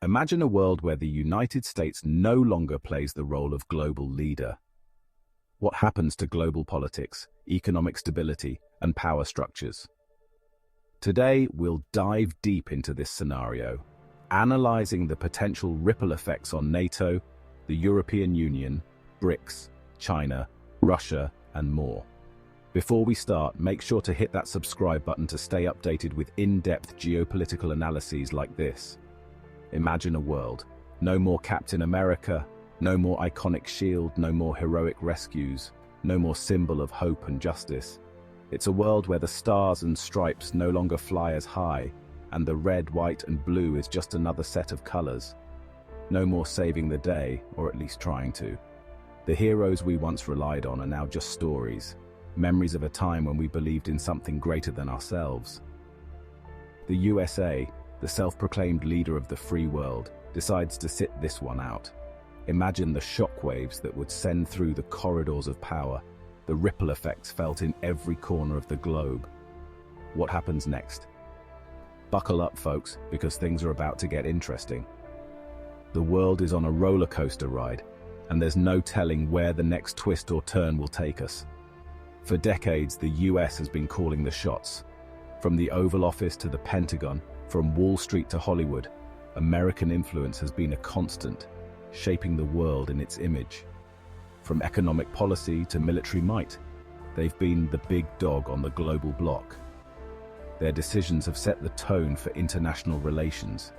Imagine a world where the United States no longer plays the role of global leader. What happens to global politics, economic stability, and power structures? Today, we'll dive deep into this scenario, analyzing the potential ripple effects on NATO, the European Union, BRICS, China, Russia, and more. Before we start, make sure to hit that subscribe button to stay updated with in-depth geopolitical analyses like this. Imagine a world. No more Captain America, no more iconic shield, no more heroic rescues, no more symbol of hope and justice. It's a world where the stars and stripes no longer fly as high, and the red, white, and blue is just another set of colors. No more saving the day, or at least trying to. The heroes we once relied on are now just stories, memories of a time when we believed in something greater than ourselves. The USA, the self-proclaimed leader of the free world, decides to sit this one out. Imagine the shockwaves that would send through the corridors of power, the ripple effects felt in every corner of the globe. What happens next? Buckle up, folks, because things are about to get interesting. The world is on a roller coaster ride, and there's no telling where the next twist or turn will take us. For decades, the US has been calling the shots. From the Oval Office to the Pentagon, from Wall Street to Hollywood, American influence has been a constant, shaping the world in its image. From economic policy to military might, they've been the big dog on the global bloc. Their decisions have set the tone for international relations.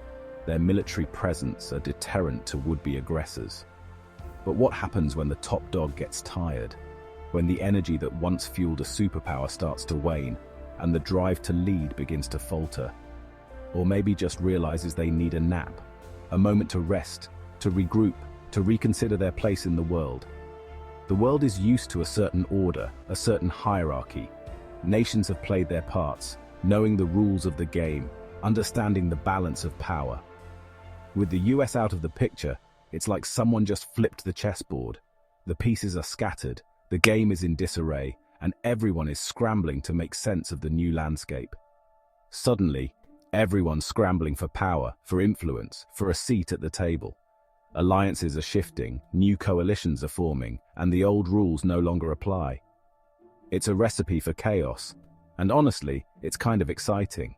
Their military presence a deterrent to would-be aggressors. But what happens when the top dog gets tired? When the energy that once fueled a superpower starts to wane, and the drive to lead begins to falter? Or maybe just realizes they need a nap, a moment to rest, to regroup, to reconsider their place in the world. The world is used to a certain order, a certain hierarchy. Nations have played their parts, knowing the rules of the game, understanding the balance of power. With the US out of the picture, it's like someone just flipped the chessboard. The pieces are scattered, the game is in disarray, and everyone is scrambling to make sense of the new landscape. Suddenly, everyone's scrambling for power, for influence, for a seat at the table. Alliances are shifting, new coalitions are forming, and the old rules no longer apply. It's a recipe for chaos, and honestly, it's kind of exciting.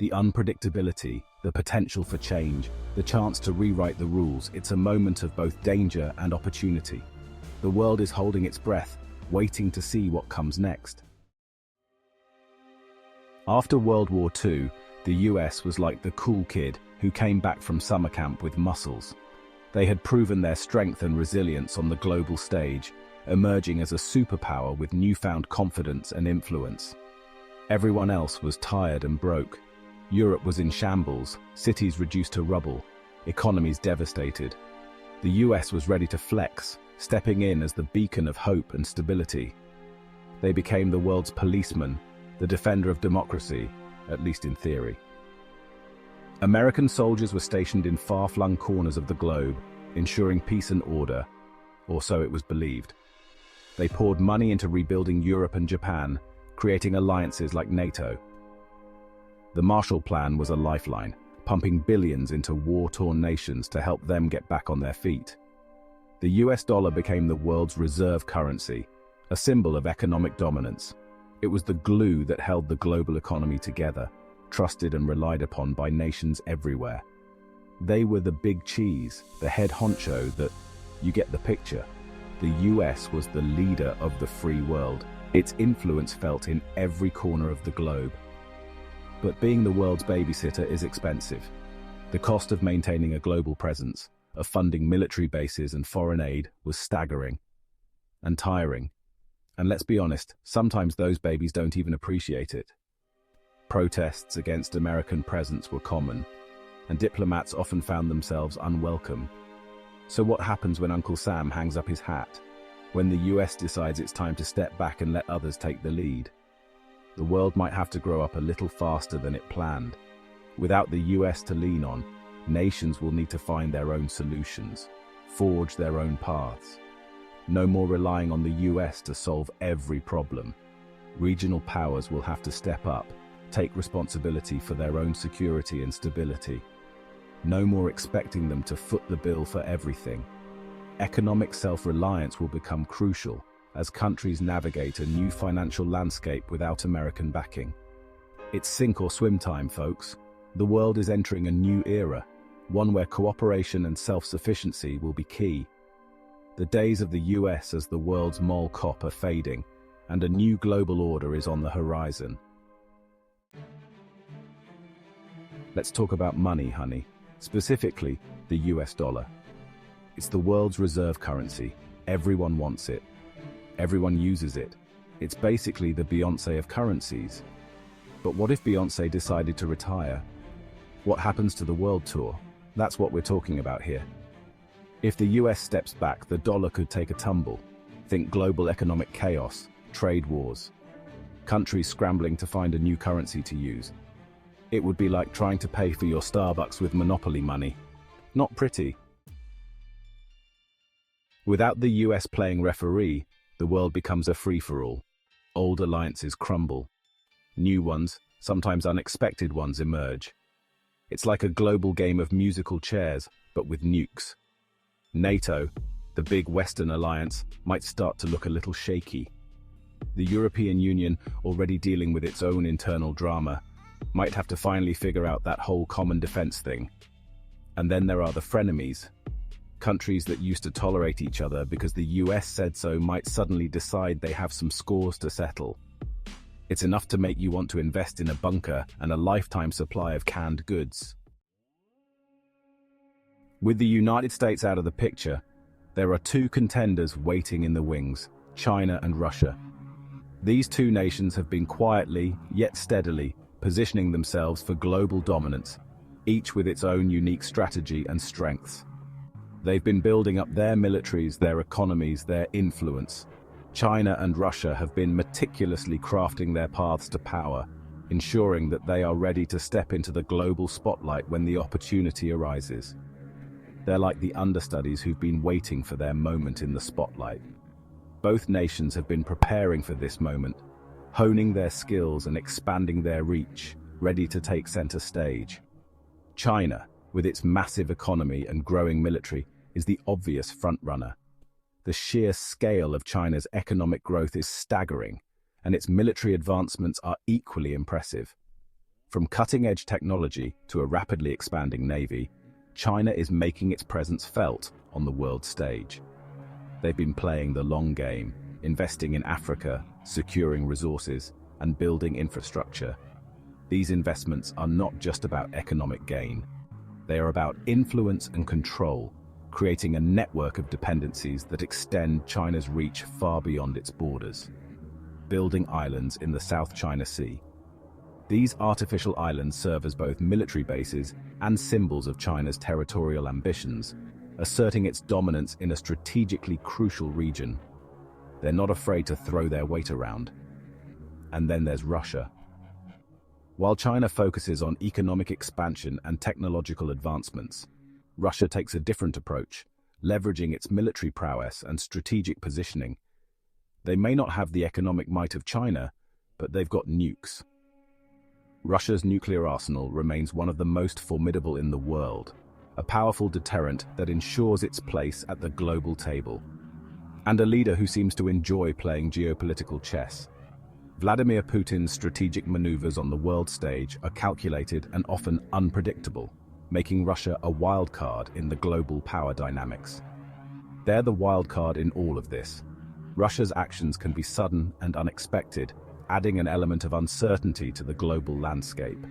The unpredictability, the potential for change, the chance to rewrite the rules, it's a moment of both danger and opportunity. The world is holding its breath, waiting to see what comes next. After World War II, the US was like the cool kid who came back from summer camp with muscles. They had proven their strength and resilience on the global stage, emerging as a superpower with newfound confidence and influence. Everyone else was tired and broke. Europe was in shambles, cities reduced to rubble, economies devastated. The US was ready to flex, stepping in as the beacon of hope and stability. They became the world's policeman, the defender of democracy, at least in theory. American soldiers were stationed in far-flung corners of the globe, ensuring peace and order, or so it was believed. They poured money into rebuilding Europe and Japan, creating alliances like NATO. The Marshall Plan was a lifeline, pumping billions into war-torn nations to help them get back on their feet. The US dollar became the world's reserve currency, a symbol of economic dominance. It was the glue that held the global economy together, trusted and relied upon by nations everywhere. They were the big cheese, the head honcho that, you get the picture. The US was the leader of the free world, its influence felt in every corner of the globe. But being the world's babysitter is expensive. The cost of maintaining a global presence, of funding military bases and foreign aid was staggering and tiring. And let's be honest, sometimes those babies don't even appreciate it. Protests against American presence were common, and diplomats often found themselves unwelcome. So what happens when Uncle Sam hangs up his hat? When the US decides it's time to step back and let others take the lead? The world might have to grow up a little faster than it planned. Without the US to lean on, nations will need to find their own solutions, forge their own paths. No more relying on the US to solve every problem. Regional powers will have to step up, take responsibility for their own security and stability. No more expecting them to foot the bill for everything. Economic self-reliance will become crucial as countries navigate a new financial landscape without American backing. It's sink or swim time, folks. The world is entering a new era, one where cooperation and self-sufficiency will be key. The days of the US as the world's mole cop are fading, and a new global order is on the horizon. Let's talk about money, honey. Specifically, the US dollar. It's the world's reserve currency. Everyone wants it. Everyone uses it. It's basically the Beyoncé of currencies. But what if Beyoncé decided to retire? What happens to the world tour? That's what we're talking about here. If the US steps back, the dollar could take a tumble. Think global economic chaos, trade wars, countries scrambling to find a new currency to use. It would be like trying to pay for your Starbucks with monopoly money. Not pretty. Without the US playing referee, the world becomes a free-for-all. Old alliances crumble. New ones, sometimes unexpected ones, emerge. It's like a global game of musical chairs, but with nukes. NATO, the big Western alliance, might start to look a little shaky. The European Union, already dealing with its own internal drama, might have to finally figure out that whole common defense thing. And then there are the frenemies. Countries that used to tolerate each other because the US said so might suddenly decide they have some scores to settle. It's enough to make you want to invest in a bunker and a lifetime supply of canned goods. With the United States out of the picture, there are two contenders waiting in the wings, China and Russia. These two nations have been quietly, yet steadily, positioning themselves for global dominance, each with its own unique strategy and strengths. They've been building up their militaries, their economies, their influence. China and Russia have been meticulously crafting their paths to power, ensuring that they are ready to step into the global spotlight when the opportunity arises. They're like the understudies who've been waiting for their moment in the spotlight. Both nations have been preparing for this moment, honing their skills and expanding their reach, ready to take center stage. China, with its massive economy and growing military, is the obvious frontrunner. The sheer scale of China's economic growth is staggering, and its military advancements are equally impressive. From cutting-edge technology to a rapidly expanding navy, China is making its presence felt on the world stage. They've been playing the long game, investing in Africa, securing resources, and building infrastructure. These investments are not just about economic gain. They are about influence and control, creating a network of dependencies that extend China's reach far beyond its borders. Building islands in the South China Sea. These artificial islands serve as both military bases and symbols of China's territorial ambitions, asserting its dominance in a strategically crucial region. They're not afraid to throw their weight around. And then there's Russia. While China focuses on economic expansion and technological advancements, Russia takes a different approach, leveraging its military prowess and strategic positioning. They may not have the economic might of China, but they've got nukes. Russia's nuclear arsenal remains one of the most formidable in the world, a powerful deterrent that ensures its place at the global table, and a leader who seems to enjoy playing geopolitical chess. Vladimir Putin's strategic maneuvers on the world stage are calculated and often unpredictable, making Russia a wild card in the global power dynamics. They're the wild card in all of this. Russia's actions can be sudden and unexpected, adding an element of uncertainty to the global landscape.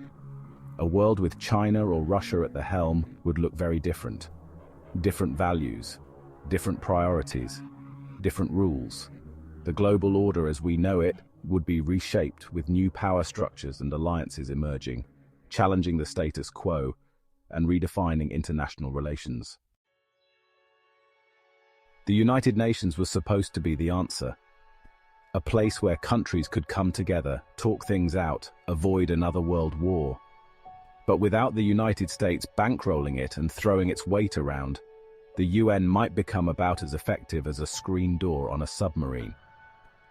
A world with China or Russia at the helm would look very different. Different values, different priorities, different rules. The global order as we know it would be reshaped with new power structures and alliances emerging, challenging the status quo and redefining international relations. The United Nations was supposed to be the answer. A place where countries could come together, talk things out, avoid another world war. But without the United States bankrolling it and throwing its weight around, the UN might become about as effective as a screen door on a submarine.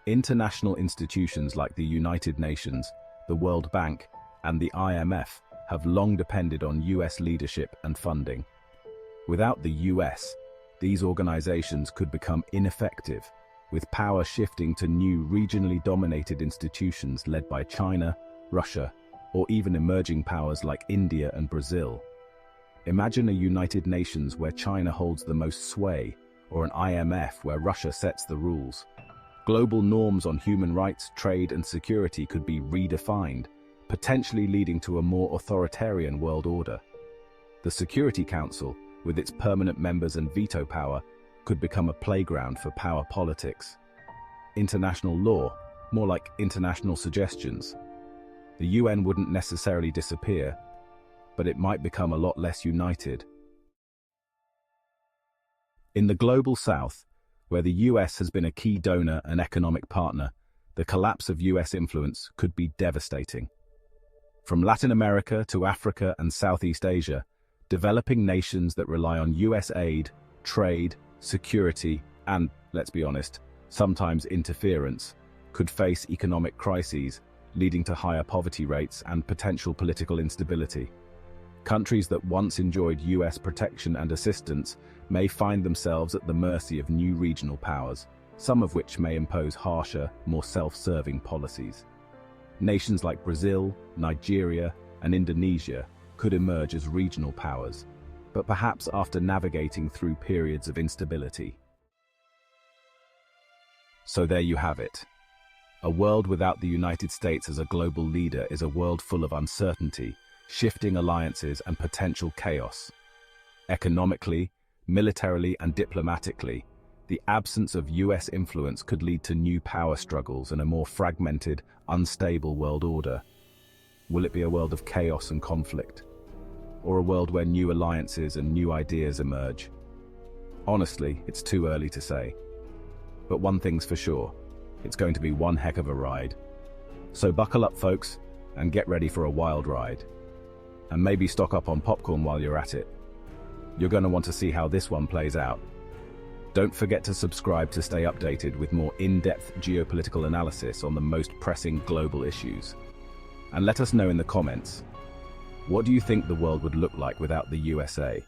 International institutions like the United Nations, the World Bank, and the IMF have long depended on US leadership and funding. Without the US, these organizations could become ineffective, with power shifting to new regionally dominated institutions led by China, Russia, or even emerging powers like India and Brazil. Imagine a United Nations where China holds the most sway, or an IMF where Russia sets the rules. Global norms on human rights, trade, and security could be redefined, potentially leading to a more authoritarian world order. The Security Council, with its permanent members and veto power, could become a playground for power politics. International law, more like international suggestions. The UN wouldn't necessarily disappear, but it might become a lot less united. In the global south, where the US has been a key donor and economic partner, the collapse of US influence could be devastating. From Latin America to Africa and Southeast Asia, developing nations that rely on US aid, trade, security, and, let's be honest, sometimes interference, could face economic crises, leading to higher poverty rates and potential political instability. Countries that once enjoyed US protection and assistance may find themselves at the mercy of new regional powers, some of which may impose harsher, more self-serving policies. Nations like Brazil, Nigeria, and Indonesia could emerge as regional powers, but perhaps after navigating through periods of instability. So there you have it. A world without the United States as a global leader is a world full of uncertainty, shifting alliances, and potential chaos. Economically, militarily, and diplomatically, the absence of US influence could lead to new power struggles and a more fragmented, unstable world order. Will it be a world of chaos and conflict? Or a world where new alliances and new ideas emerge? Honestly, it's too early to say. But one thing's for sure, it's going to be one heck of a ride. So buckle up, folks, and get ready for a wild ride. And maybe stock up on popcorn while you're at it. You're going to want to see how this one plays out. Don't forget to subscribe to stay updated with more in-depth geopolitical analysis on the most pressing global issues. And let us know in the comments, what do you think the world would look like without the USA?